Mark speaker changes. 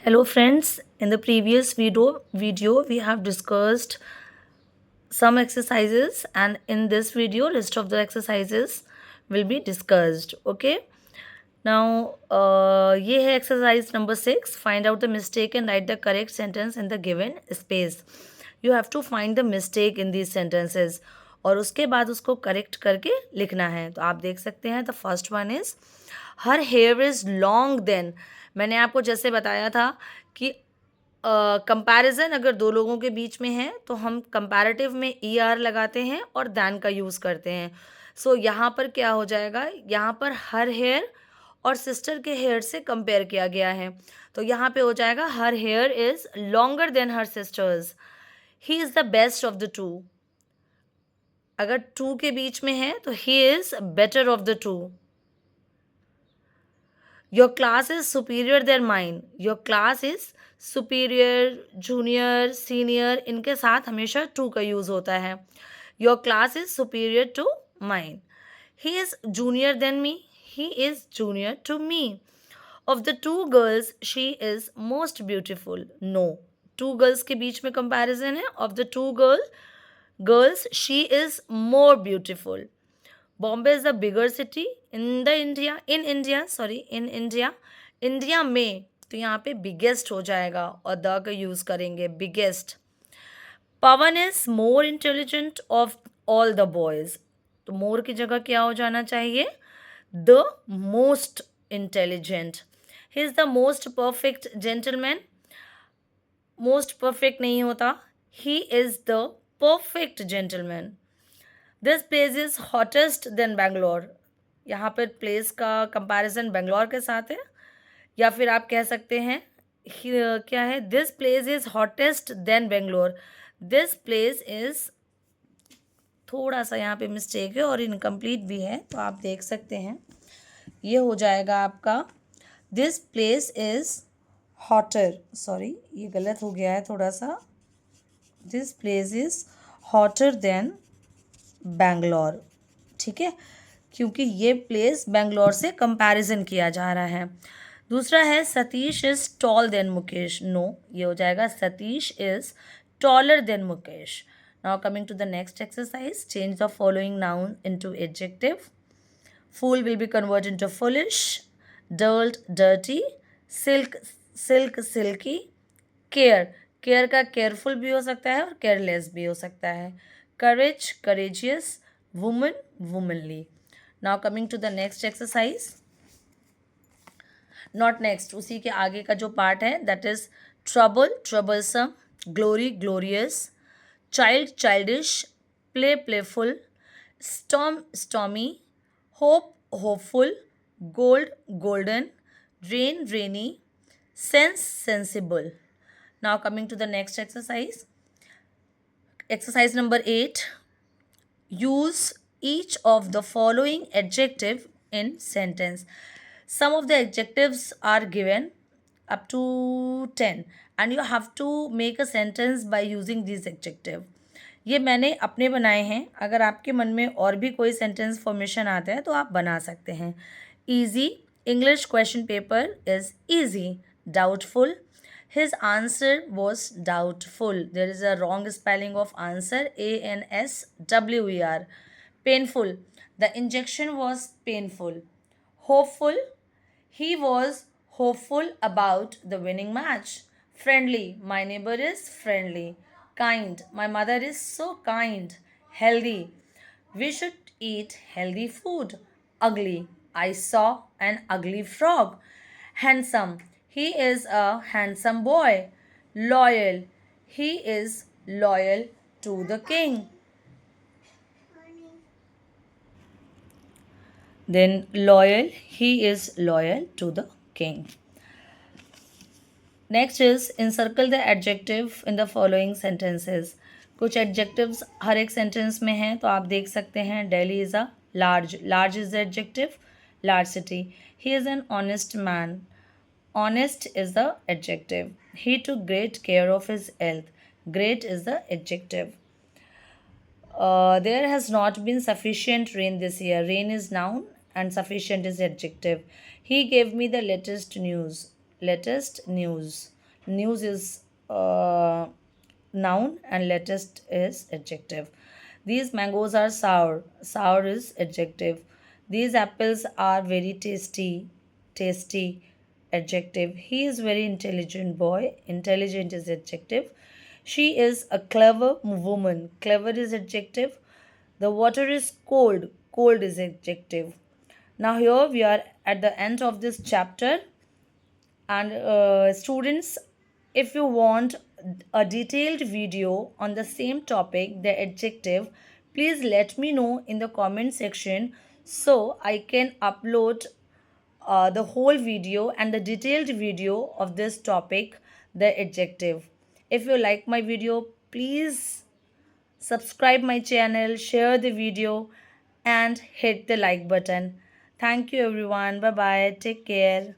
Speaker 1: Hello friends, in the previous video we have discussed some exercises and in this video rest of the exercises will be discussed. Okay. Now ये है exercise number 6. Find out the mistake and write the correct sentence in the given space. You have to find the mistake in these sentences और उसके बाद उसको correct करके लिखना है. तो आप देख सकते हैं the first one is her hair is long then. मैंने आपको जैसे बताया था कि कंपैरिजन अगर दो लोगों के बीच में है तो हम कंपैरेटिव में ई आर लगाते हैं और दैन का यूज़ करते हैं. सो यहाँ पर क्या हो जाएगा, यहाँ पर हर हेयर और सिस्टर के हेयर से कंपेयर किया गया है. तो यहाँ पे हो जाएगा हर hair is longer than her sisters. He is the best of the to. अगर टू के बीच में है तो he is better of the to. Your class is superior then mine. Your class is superior, junior, senior, इनके साथ हमेशा to का यूज़ होता है. Your class is superior to mine. He is junior then me. He is junior to me. Of the two girls she is most beautiful. No, two girls के बीच में comparison है. Of the two girls she is more beautiful. Bombay is the bigger city in India. India में तो यहाँ पे biggest हो जाएगा और द का यूज़ करेंगे, biggest. Pavan is more intelligent of all the boys. तो मोर की जगह क्या हो जाना चाहिए, the most intelligent. He is the most perfect gentleman. Most perfect नहीं होता, he is the perfect gentleman. This place is hottest then Bangalore. यहाँ पर प्लेस का कंपैरिजन बेंगलोर के साथ है. या फिर आप कह सकते हैं क्या है, this place is hottest then Bangalore. This place is, थोड़ा सा यहाँ पे मिस्टेक है और इनकम्प्लीट भी है तो आप देख सकते हैं. ये हो जाएगा आपका this place is hotter. Sorry, ये गलत हो गया है थोड़ा सा. This place is hotter then Bangalore. ठीक है, क्योंकि ये प्लेस बेंगलोर से कंपैरिजन किया जा रहा है. दूसरा है Satish is tall then Mukesh. No, ये हो जाएगा Satish is taller then Mukesh. Now coming to the next exercise, change the following noun into adjective. Fool will be convert into foolish. Dirt dirty. Silk silk silky. Care, care का careful भी हो सकता है और careless भी हो सकता है. Courage courageous. Woman womanly. Now coming to the next exercise, not next, उसी के आगे का जो पार्ट है that is trouble troublesome. Glory glorious. Child childish. Play playful. Storm stormy. Hope hopeful. Gold golden. Rain rainy. Sense sensible. Now coming to the next exercise, exercise number 8, use each of the following adjective in sentence. Some of the adjectives are given up to 10 and you have to make a sentence by using these adjective. ये मैंने अपने बनाए हैं. अगर आपके मन में और भी कोई सेंटेंस फॉर्मेशन आता है तो आप बना सकते हैं. Easy, English question paper is easy. Doubtful, his answer was doubtful. There is a wrong spelling of answer, ANSWER. Painful, the injection was painful. Hopeful, he was hopeful about the winning match. Friendly, my neighbor is friendly. Kind, my mother is so kind. Healthy, we should eat healthy food. Ugly, I saw an ugly frog. Handsome, he is a handsome boy. Loyal, he is loyal to the king. Then loyal, he is loyal to the king. Next is encircle the adjective in the following sentences. कुछ adjectives हर एक sentence में हैं तो आप देख सकते हैं. Delhi is a large. Large is the adjective. Large city. He is an honest man. Honest is the adjective. He took great care of his health. Great is the adjective. There has not been sufficient rain this year. Rain is noun and sufficient is adjective. He gave me the latest news. latest news. News is noun and latest is adjective. These mangoes are sour. Sour is adjective. These apples are very tasty. Tasty, adjective. He is very intelligent boy. Intelligent is adjective. She is a clever woman. Clever is adjective. The water is cold. Cold is adjective. Now here we are at the end of this chapter, and students, if you want a detailed video on the same topic, the adjective, please let me know in the comment section so I can upload the whole video and the detailed video of this topic, the adjective. If you like my video, please subscribe my channel, share the video, and hit the like button. Thank you everyone. Bye bye. Take care.